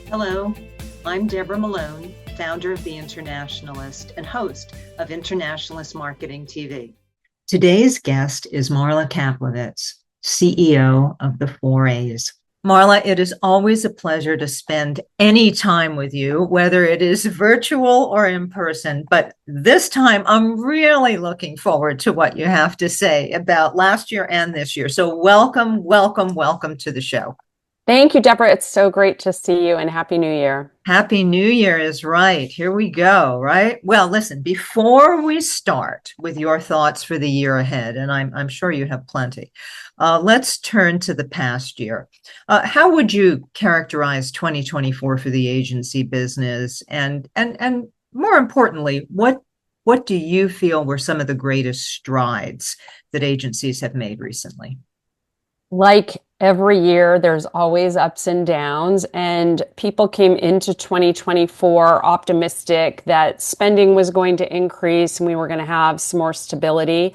Hello, I'm Deborah Malone, founder of The Internationalist and host of Internationalist Marketing TV. Today's guest is Marla Kaplowitz, CEO of the 4As. Marla, it is always a pleasure to spend any time with you, whether it is virtual or in person. But this time, I'm really looking forward to what you have to say about last year and this year. So welcome, welcome, welcome to the show. Thank you, Deborah. It's so great to see you and Happy New Year. Happy New Year is right. Here we go, right? Well, listen, before we start with your thoughts for the year ahead, and I'm sure you have plenty, let's turn to the past year. How would you characterize 2024 for the agency business? And more importantly, what do you feel were some of the greatest strides that agencies have made recently? Like every year, there's always ups and downs, and people came into 2024 optimistic that spending was going to increase and we were going to have some more stability.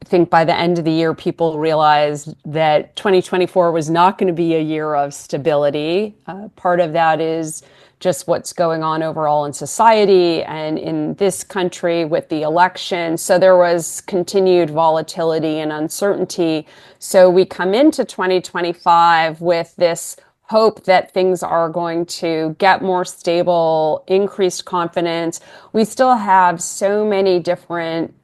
I think by the end of the year, people realized that 2024 was not going to be a year of stability. Part of that is just what's going on overall in society and in this country with the election. So there was continued volatility and uncertainty. So we come into 2025 with this hope that things are going to get more stable, increased confidence. We still have so many different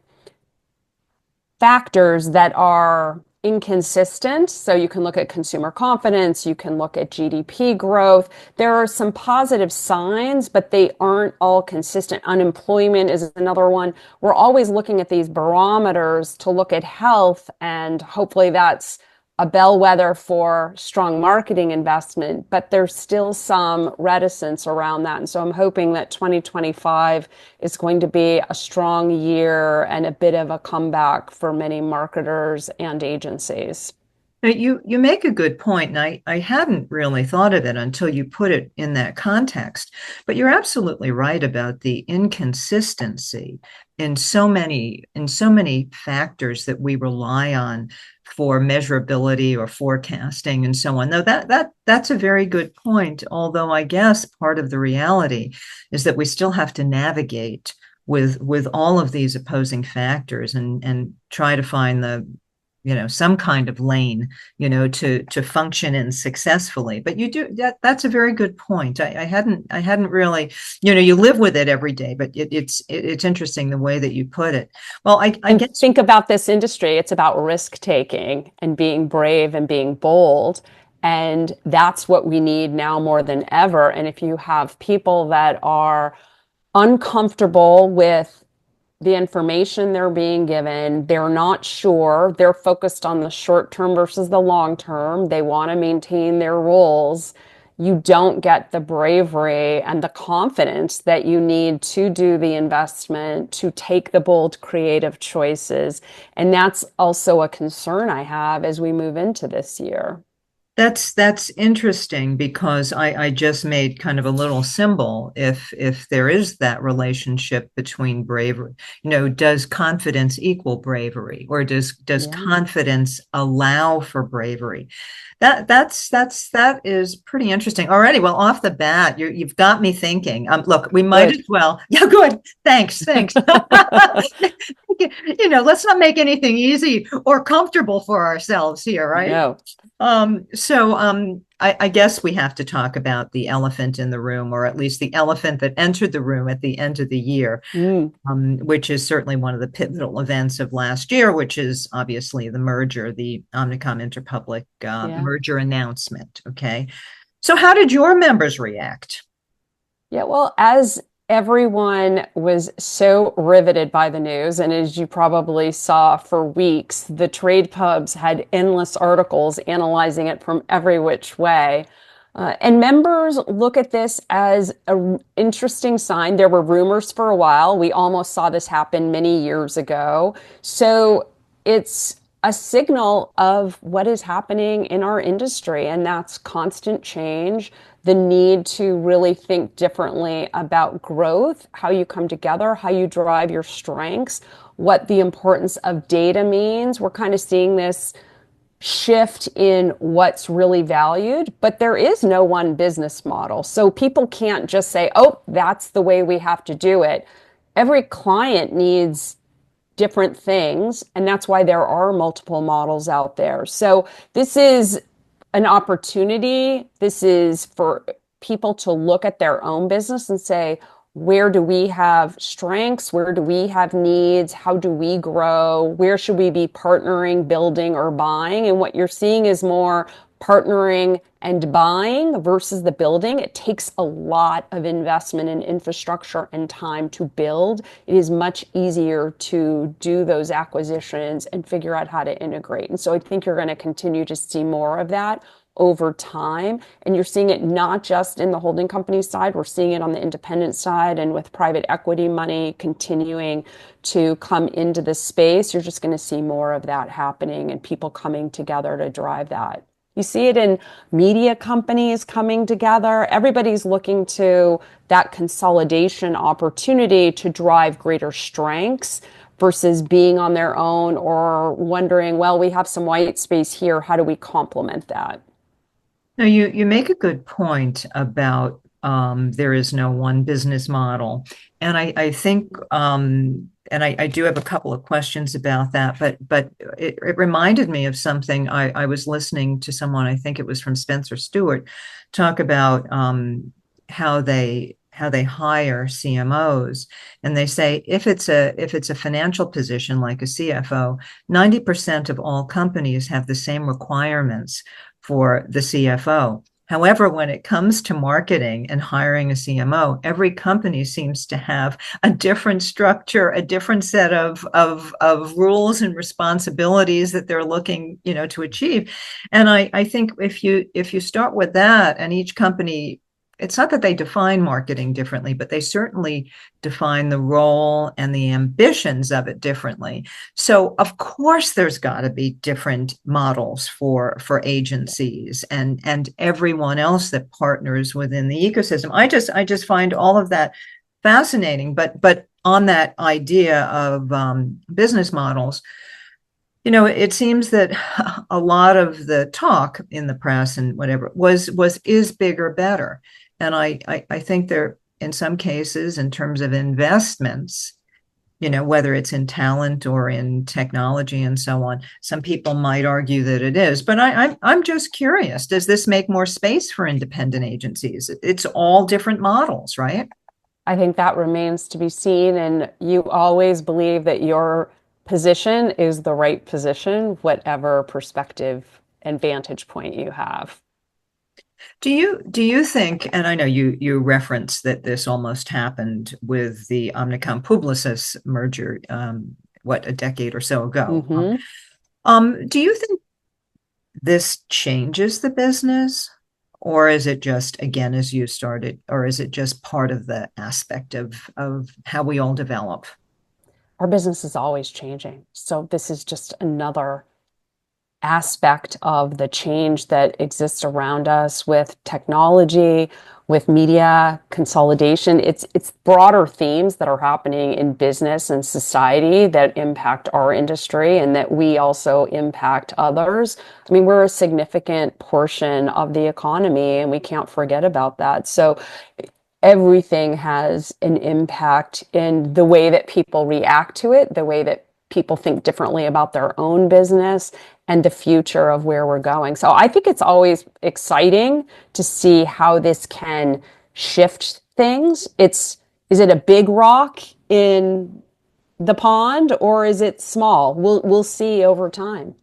factors that are inconsistent. So you can look at consumer confidence, you can look at GDP growth. There are some positive signs, but they aren't all consistent. Unemployment is another one. We're always looking at these barometers to look at health, and hopefully that's a bellwether for strong marketing investment, but there's still some reticence around that. And so I'm hoping that 2025 is going to be a strong year and a bit of a comeback for many marketers and agencies. Now, you make a good point, and I hadn't really thought of it until you put it in that context. But you're absolutely right about the inconsistency in so many factors that we rely on for measurability or forecasting and so on. Though that's a very good point. Although I guess part of the reality is that we still have to navigate with all of these opposing factors and try to find the some kind of lane to function in successfully. But you do that's a very good point. I hadn't really, you live with it every day, but it's interesting the way that you put it. Well, I And guess. think about this industry, it's about risk taking and being brave and being bold. And that's what we need now more than ever. And if you have people that are uncomfortable with the information they're being given, they're not sure, they're focused on the short term versus the long term, they want to maintain their roles, you don't get the bravery and the confidence that you need to do the investment, to take the bold creative choices. And that's also a concern I have as we move into this year. That's interesting because I just made kind of a little symbol if there is that relationship between bravery, does confidence equal bravery, or does Yeah, confidence allow for bravery? That is pretty interesting. Already, well, off the bat, you've got me thinking. Look, we might good. as well. Yeah, good. Thanks. Let's not make anything easy or comfortable for ourselves here, right? No. So I guess we have to talk about the elephant in the room, or at least the elephant that entered the room at the end of the year, Mm, which is certainly one of the pivotal events of last year, which is obviously the merger, the Omnicom Interpublic yeah. merger announcement. Okay. So how did your members react? Yeah, well, as everyone was so riveted by the news, and as you probably saw for weeks, the trade pubs had endless articles analyzing it from every which way. And members look at this as an interesting sign. There were rumors for a while. We almost saw this happen many years ago. So it's a signal of what is happening in our industry, and that's constant change, the need to really think differently about growth, how you come together, how you drive your strengths, what the importance of data means. We're kind of seeing this shift in what's really valued, but there is no one business model. So people can't just say, oh, that's the way we have to do it. Every client needs different things, and that's why there are multiple models out there. So this is an opportunity. This is for people to look at their own business and say, where do we have strengths? Where do we have needs? How do we grow? Where should we be partnering, building, or buying? And what you're seeing is more partnering and buying versus the building. It takes a lot of investment in infrastructure and time to build. It is much easier to do those acquisitions and figure out how to integrate. And so I think you're going to continue to see more of that over time. And you're seeing it not just in the holding company side, we're seeing it on the independent side and with private equity money continuing to come into the space. You're just going to see more of that happening and people coming together to drive that. You see it in media companies coming together. Everybody's looking to that consolidation opportunity to drive greater strengths versus being on their own or wondering, well, we have some white space here. How do we complement that? No, you make a good point about there is no one business model. And I think and I do have a couple of questions about that, but it reminded me of something. I was listening to someone, I think it was from Spencer Stewart, talk about how they hire CMOs. And they say if it's a financial position like a CFO, 90% of all companies have the same requirements for the CFO. However, when it comes to marketing and hiring a CMO, every company seems to have a different structure, a different set of rules and responsibilities that they're looking, to achieve. And I think if you start with that, and each company, it's not that they define marketing differently, but they certainly define the role and the ambitions of it differently. So of course there's got to be different models for agencies and everyone else that partners within the ecosystem. I just find all of that fascinating. But on that idea of business models, it seems that a lot of the talk in the press and whatever was is bigger better. And I think there, in some cases, in terms of investments, whether it's in talent or in technology and so on, some people might argue that it is. But I'm just curious, does this make more space for independent agencies? It's all different models, right? I think that remains to be seen. And you always believe that your position is the right position, whatever perspective and vantage point you have. Do you think, and I know you referenced that this almost happened with the Omnicom Publicis merger, a decade or so ago. Mm-hmm. Do you think this changes the business, or is it just, again, as you started, or is it just part of the aspect of how we all develop? Our business is always changing. So this is just another aspect of the change that exists around us with technology, with media consolidation. It's broader themes that are happening in business and society that impact our industry and that we also impact others. I mean, we're a significant portion of the economy and we can't forget about that. So everything has an impact in the way that people react to it, the way that people think differently about their own business and the future of where we're going. So I think it's always exciting to see how this can shift things. Is it a big rock in the pond or is it small? We'll see over time.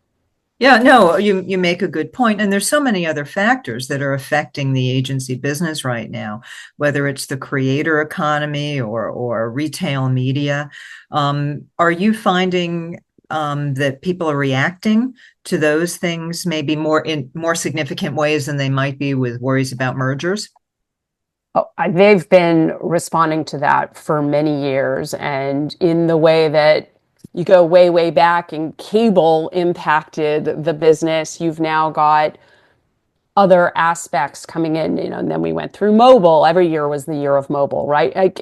Yeah, no, you make a good point. And there's so many other factors that are affecting the agency business right now, whether it's the creator economy or retail media. Are you finding that people are reacting to those things maybe in more significant ways than they might be with worries about mergers? Oh, they've been responding to that for many years, and in the way that you go way, way back and cable impacted the business, you've now got other aspects coming in, and then we went through mobile. Every year was the year of mobile, right?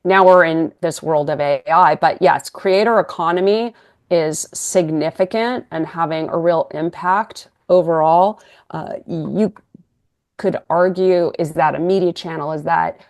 Now we're in this world of AI, but yes, creator economy, is significant and having a real impact overall. You could argue, is that a media channel? Is that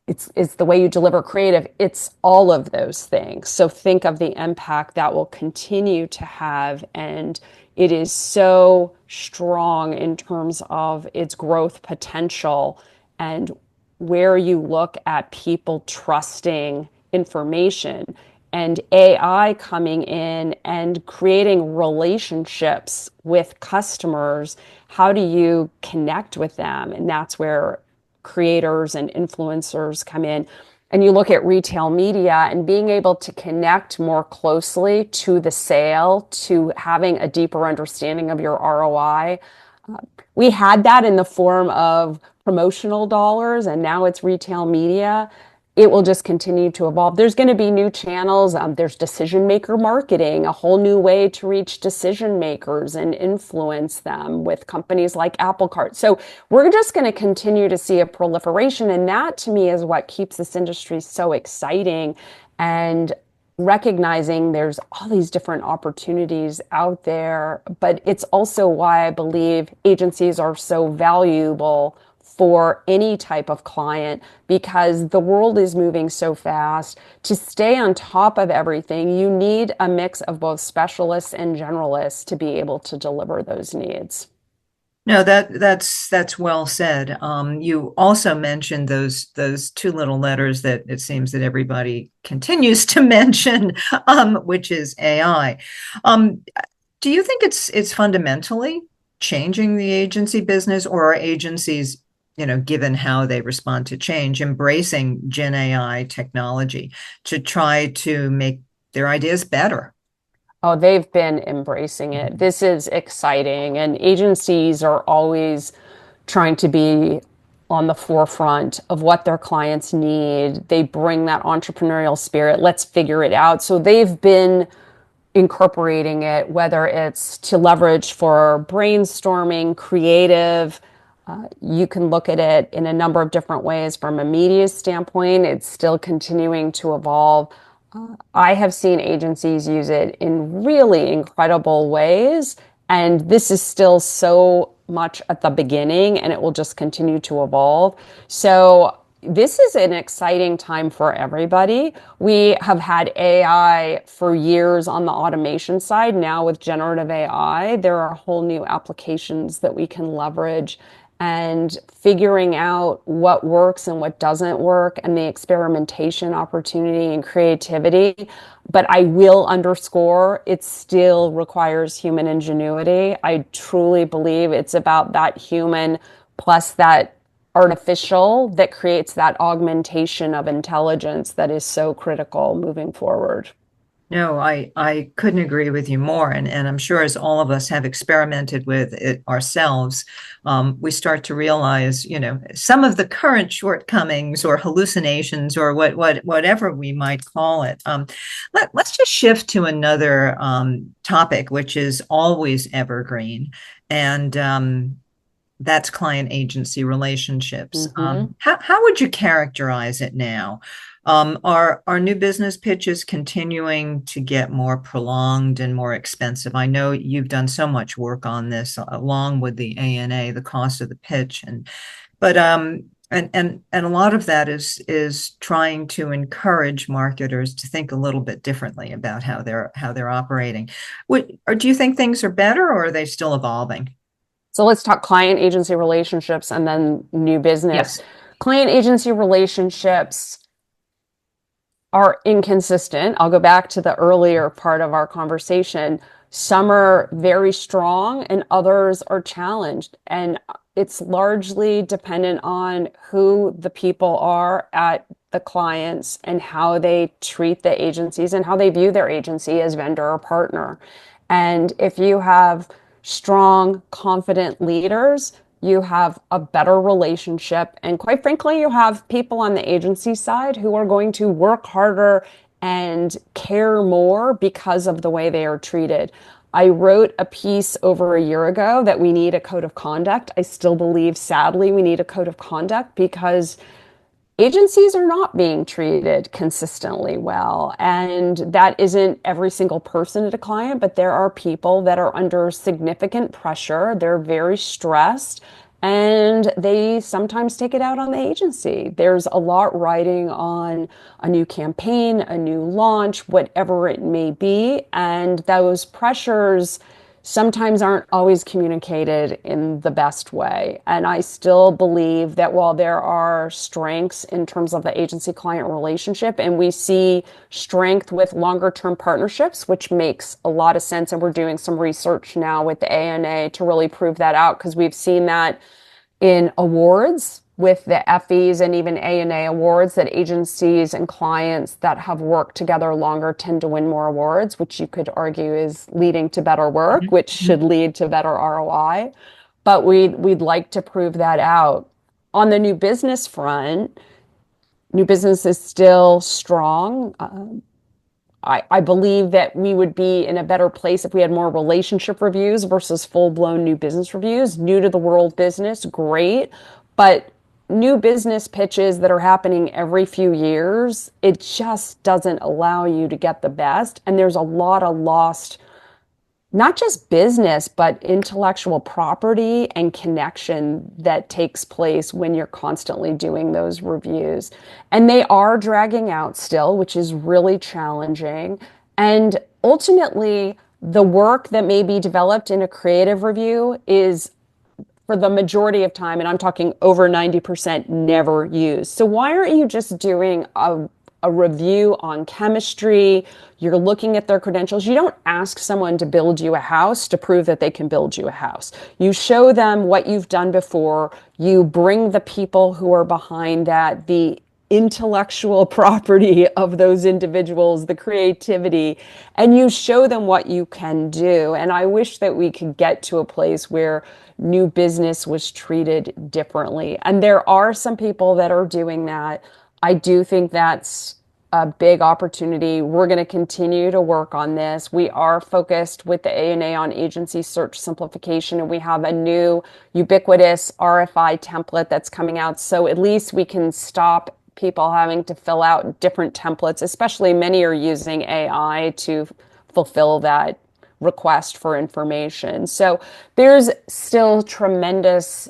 it's the way you deliver creative? It's all of those things. So think of the impact that will continue to have, and it is so strong in terms of its growth potential and where you look at people trusting information and AI coming in and creating relationships with customers. How do you connect with them? And that's where creators and influencers come in. And you look at retail media and being able to connect more closely to the sale, to having a deeper understanding of your ROI. We had that in the form of promotional dollars, and now it's retail media. It will just continue to evolve. There's going to be new channels. There's decision maker marketing, a whole new way to reach decision makers and influence them with companies like Apple Cart. So we're just going to continue to see a proliferation. And that to me is what keeps this industry so exciting, and recognizing there's all these different opportunities out there. But it's also why I believe agencies are so valuable for any type of client, because the world is moving so fast. To stay on top of everything, you need a mix of both specialists and generalists to be able to deliver those needs. No, that's well said. You also mentioned those two little letters that it seems that everybody continues to mention, which is AI. Um, do you think it's fundamentally changing the agency business, or are agencies, given how they respond to change, embracing Gen AI technology to try to make their ideas better? Oh, they've been embracing it. This is exciting, and agencies are always trying to be on the forefront of what their clients need. They bring that entrepreneurial spirit. Let's figure it out. So they've been incorporating it, whether it's to leverage for brainstorming, creative. You can look at it in a number of different ways from a media standpoint. It's still continuing to evolve. I have seen agencies use it in really incredible ways, and this is still so much at the beginning, and it will just continue to evolve. So this is an exciting time for everybody. We have had AI for years on the automation side. Now with generative AI, there are whole new applications that we can leverage, and figuring out what works and what doesn't work, and the experimentation opportunity and creativity. But I will underscore, it still requires human ingenuity. I truly believe it's about that human plus that artificial that creates that augmentation of intelligence that is so critical moving forward. No, I couldn't agree with you more. And I'm sure as all of us have experimented with it ourselves, we start to realize, some of the current shortcomings or hallucinations or whatever we might call it. Let's just shift to another topic, which is always evergreen. And that's client agency relationships. Mm-hmm. How would you characterize it now? Are new business pitches continuing to get more prolonged and more expensive? I know you've done so much work on this, along with the ANA, the cost of the pitch, but and a lot of that is trying to encourage marketers to think a little bit differently about how they're operating. Or do you think things are better, or are they still evolving? So let's talk client agency relationships and then new business. Yes. Client agency relationships are inconsistent. I'll go back to the earlier part of our conversation. Some are very strong and others are challenged. And it's largely dependent on who the people are at the clients and how they treat the agencies and how they view their agency as vendor or partner. And if you have strong, confident leaders, you have a better relationship. And quite frankly, you have people on the agency side who are going to work harder and care more because of the way they are treated. I wrote a piece over a year ago that we need a code of conduct. I still believe, sadly, we need a code of conduct because agencies are not being treated consistently well. And that isn't every single person at a client, but there are people that are under significant pressure. They're very stressed and they sometimes take it out on the agency. There's a lot riding on a new campaign, a new launch, whatever it may be. And those pressures sometimes aren't always communicated in the best way. And I still believe that while there are strengths in terms of the agency client relationship, and we see strength with longer term partnerships, which makes a lot of sense. And we're doing some research now with the ANA to really prove that out because we've seen that in awards with the FEs and even ANA awards that agencies and clients that have worked together longer tend to win more awards, which you could argue is leading to better work, which should lead to better ROI. But we'd like to prove that out. On the new business front, new business is still strong. I believe that we would be in a better place if we had more relationship reviews versus full-blown new business reviews. New to the world business, great. But new business pitches that are happening every few years, it just doesn't allow you to get the best. And there's a lot of lost not just business, but intellectual property and connection that takes place when you're constantly doing those reviews. And they are dragging out still, which is really challenging. And ultimately, the work that may be developed in a creative review is for the majority of time, and I'm talking over 90%, never used. So why aren't you just doing a review on chemistry? You're looking at their credentials. You don't ask someone to build you a house to prove that they can build you a house. You show them what you've done before. You bring the people who are behind that, the intellectual property of those individuals, the creativity, and you show them what you can do. And I wish that we could get to a place where new business was treated differently. And there are some people that are doing that. I do think that's a big opportunity. We're going to continue to work on this. We are focused with the ANA on agency search simplification, and we have a new ubiquitous RFI template that's coming out. So at least we can stop people having to fill out different templates, especially many are using AI to fulfill that request for information. So there's still tremendous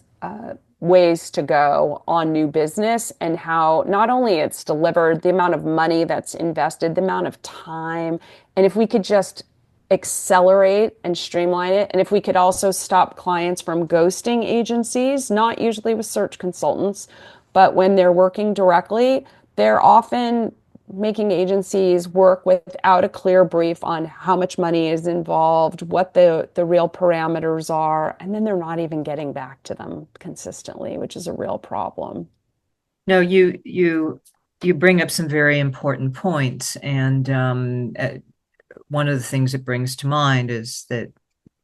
ways to go on new business and how not only it's delivered, the amount of money that's invested, the amount of time, and if we could just accelerate and streamline it, and if we could also stop clients from ghosting agencies, not usually with search consultants, but when they're working directly, they're often making agencies work without a clear brief on how much money is involved, what the real parameters are, and then they're not even getting back to them consistently, which is a real problem. No, you bring up some very important points, and one of the things it brings to mind is that,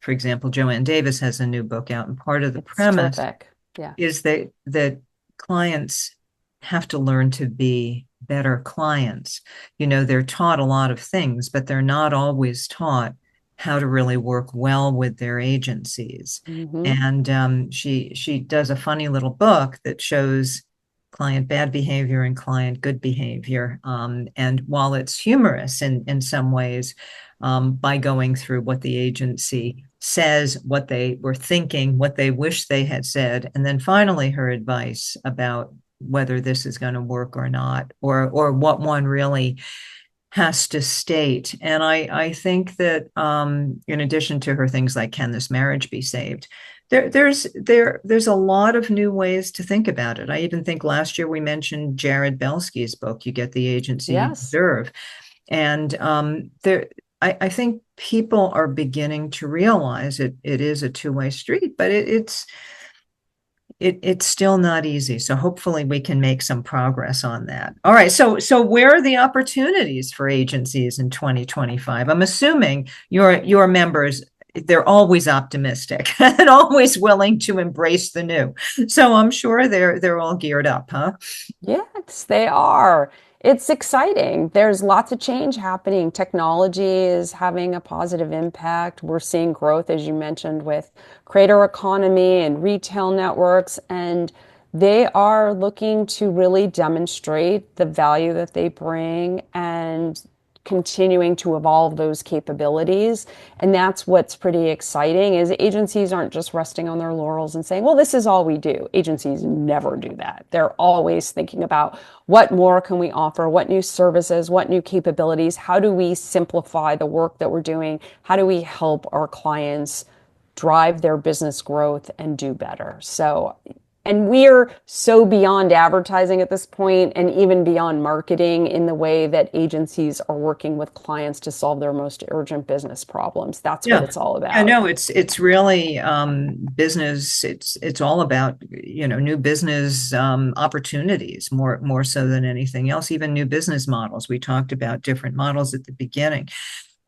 for example, Joanne Davis has a new book out, and part of the It's premise terrific. Yeah. is that clients have to learn to be better clients. You know, they're taught a lot of things, but they're not always taught how to really work well with their agencies. Mm-hmm. And she does a funny little book that shows client bad behavior and client good behavior. And while it's humorous in some ways, by going through what the agency says, what they were thinking, what they wish they had said, and then finally her advice about whether this is going to work or not, or what one really has to state. And I think that in addition to her things like can this marriage be saved, there's a lot of new ways to think about it. I even think last year we mentioned Jared Belsky's book, You Get the Agency You Yes. Deserve. And I think people are beginning to realize it is a two-way street, but it's still not easy. So hopefully we can make some progress on that. All right. So where are the opportunities for agencies in 2025? I'm assuming your members, they're always optimistic and always willing to embrace the new. So I'm sure they're all geared up, huh? Yes, they are. It's exciting. There's lots of change happening. Technology is having a positive impact. We're seeing growth, as you mentioned, with creator economy and retail networks. And they are looking to really demonstrate the value that they bring and continuing to evolve those capabilities. And that's what's pretty exciting is agencies aren't just resting on their laurels and saying, well, this is all we do. Agencies never do that. They're always thinking about what more can we offer? What new services? What new capabilities? How do we simplify the work that we're doing? How do we help our clients drive their business growth and do better? So, and we're so beyond advertising at this point and even beyond marketing in the way that agencies are working with clients to solve their most urgent business problems. That's what Yeah. it's all I about. know it's really business. It's all about, new business opportunities more so than anything else, even new business models. We talked about different models at the beginning.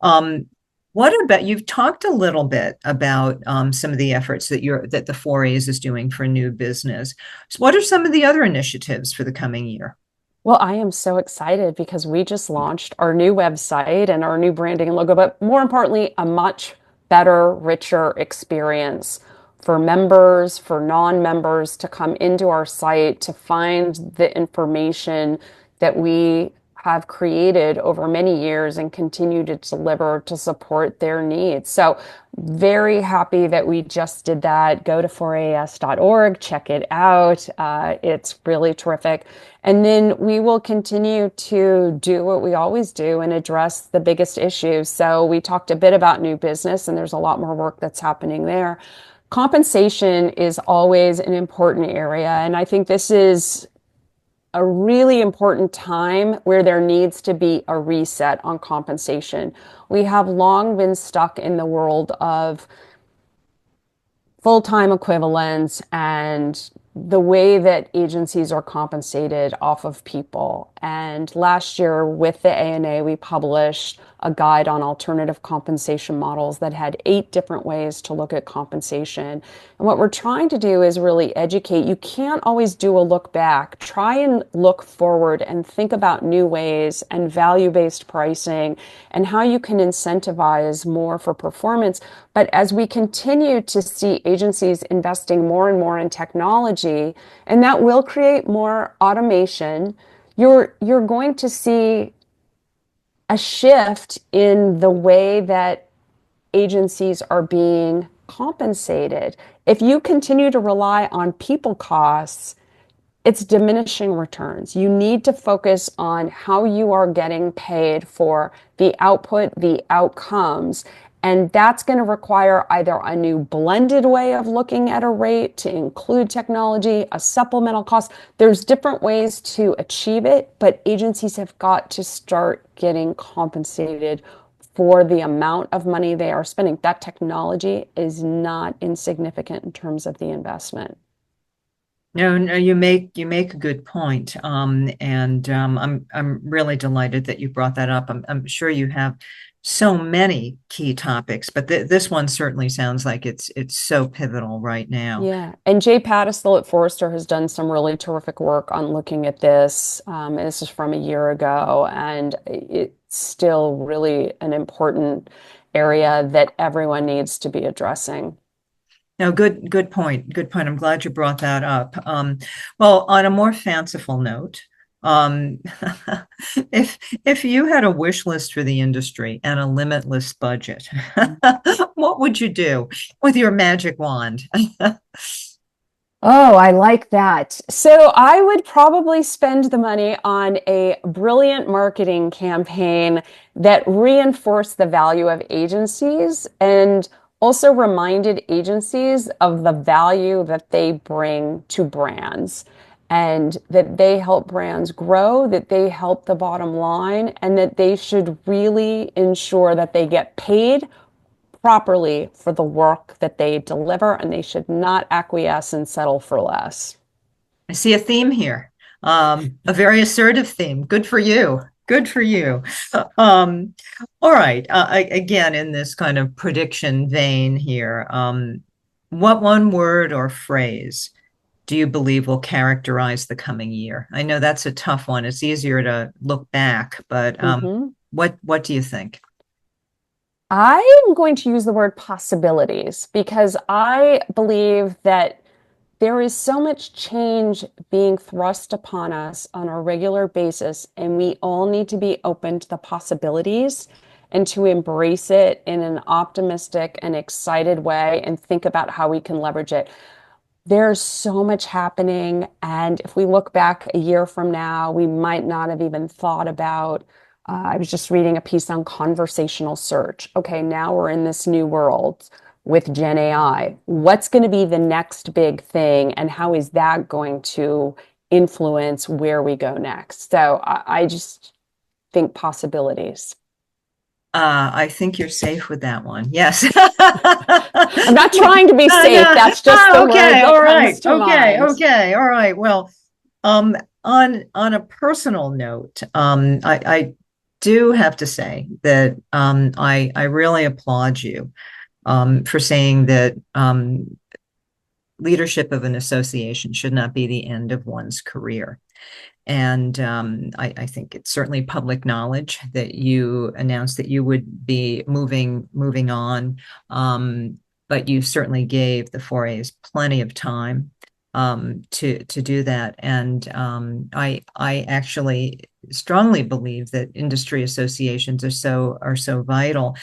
Um, what about, you've talked a little bit about some of the efforts that the 4As is doing for new business. So what are some of the other initiatives for the coming year? Well, I am so excited because we just launched our new website and our new branding and logo, but more importantly, a much better, richer experience for members, for non-members to come into our site to find the information that we have created over many years and continue to deliver to support their needs. So very happy that we just did that. Go to 4as.org, check it out. It's really terrific. And then we will continue to do what we always do and address the biggest issues. So we talked a bit about new business, and there's a lot more work that's happening there. Compensation is always an important area, and I think this is a really important time where there needs to be a reset on compensation. We have long been stuck in the world of full-time equivalents and the way that agencies are compensated off of people. And last year with the ANA, we published a guide on alternative compensation models that had 8 different ways to look at compensation. And what we're trying to do is really educate. You can't always do a look back. Try and look forward and think about new ways and value-based pricing and how you can incentivize more for performance. But as we continue to see agencies investing more and more in technology, and that will create more automation, you're going to see a shift in the way that agencies are being compensated. If you continue to rely on people costs, it's diminishing returns. You need to focus on how you are getting paid for the output, the outcomes, and that's going to require either a new blended way of looking at a rate to include technology, a supplemental cost. There's different ways to achieve it, but agencies have got to start getting compensated for the amount of money they are spending. That technology is not insignificant in terms of the investment. No, no, you make a good point. And I'm really delighted that you brought that up. I'm sure you have so many key topics, but this one certainly sounds like it's so pivotal right now. Yeah, and Jay Pattisill at Forrester has done some really terrific work on looking at this. This is from a year ago, and it's still really an important area that everyone needs to be addressing. No, good point. Good point. I'm glad you brought that up. Well, on a more fanciful note, um, if you had a wish list for the industry and a limitless budget, what would you do with your magic wand? Oh, I like that. So I would probably spend the money on a brilliant marketing campaign that reinforced the value of agencies and also reminded agencies of the value that they bring to brands and that they help brands grow, that they help the bottom line, and that they should really ensure that they get paid properly for the work that they deliver, and they should not acquiesce and settle for less. I see a theme here, a very assertive theme. Good for you. Good for you. Um, all right. Again, in this kind of prediction vein here, what one word or phrase do you believe will characterize the coming year? I know that's a tough one. It's easier to look back, but Mhm. what do you think? I am going to use the word possibilities because I believe that There is so much change being thrust upon us on a regular basis, and we all need to be open to the possibilities and to embrace it in an optimistic and excited way and think about how we can leverage it. There's so much happening, and if we look back a year from now, we might not have even thought about. I was just reading a piece on conversational search. Okay, now we're in this new world with Gen AI. What's going to be the next big thing, and how is that going to influence where we go next? So I just think possibilities. I think you're safe with that one. Yes. I'm not trying to be safe. No. That's just the word Okay. that All comes right. to Okay. mind. Okay. All right. Well, on a personal note, I do have to say that I really applaud you for saying that leadership of an association should not be the end of one's career. And I think it's certainly public knowledge that you announced that you would be moving on. But you certainly gave the 4As plenty of time to do that. And I actually strongly believe that industry associations are so vital.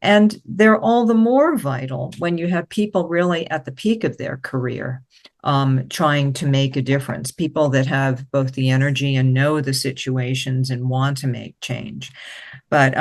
And they're all the more vital when you have people really at the peak of their career trying to make a difference, people that have both the energy and know the situations and want to make change. But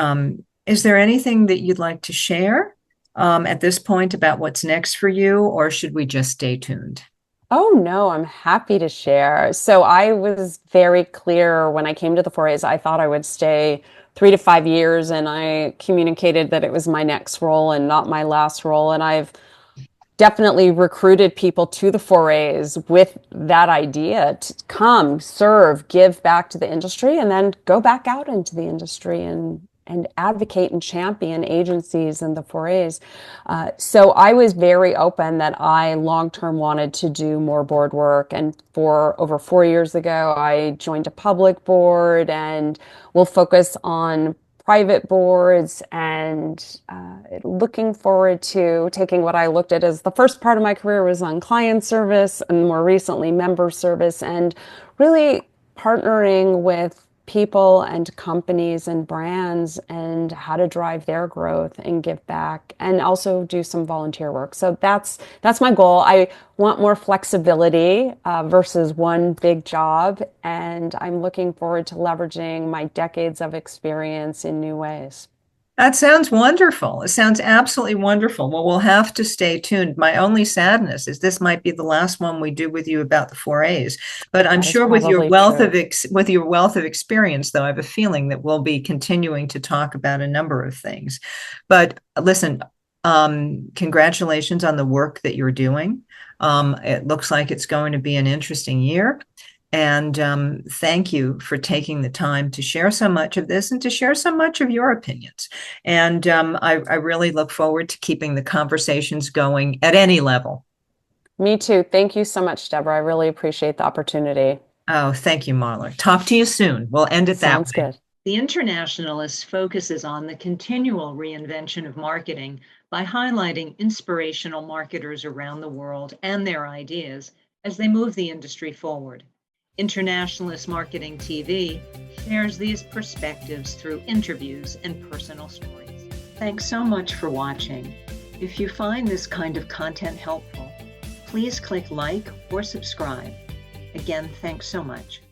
is there anything that you'd like to share at this point about what's next for you, or should we just stay tuned? Oh no, I'm happy to share. So I was very clear when I came to the 4As. I thought I would stay 3 to 5 years, and I communicated that it was my next role and not my last role. And I've definitely recruited people to the 4As with that idea to come, serve, give back to the industry, and then go back out into the industry and advocate and champion agencies and the 4As. So I was very open that I long term wanted to do more board work. And for over 4 years ago, I joined a public board and will focus on private boards and looking forward to taking what I looked at as the first part of my career was on client service and more recently member service, and really partnering with people and companies and brands and how to drive their growth and give back and also do some volunteer work. So that's my goal. I want more flexibility versus one big job, and I'm looking forward to leveraging my decades of experience in new ways. That sounds wonderful. It sounds absolutely wonderful. Well, we'll have to stay tuned. My only sadness is this might be the last one we do with you about the 4As. But I'm That is sure with your probably wealth true. of with your wealth of experience, though, I have a feeling that we'll be continuing to talk about a number of things. But listen, congratulations on the work that you're doing. It looks like it's going to be an interesting year. And thank you for taking the time to share so much of this and to share so much of your opinions. And I really look forward to keeping the conversations going at any level. Me too. Thank you so much, Deborah. I really appreciate the opportunity. Oh, thank you, Marla. Talk to you soon. We'll end it that Sounds way. good. The Internationalist focuses on the continual reinvention of marketing by highlighting inspirational marketers around the world and their ideas as they move the industry forward. Internationalist Marketing TV shares these perspectives through interviews and personal stories. Thanks so much for watching. If you find this kind of content helpful, please click like or subscribe. Again, thanks so much.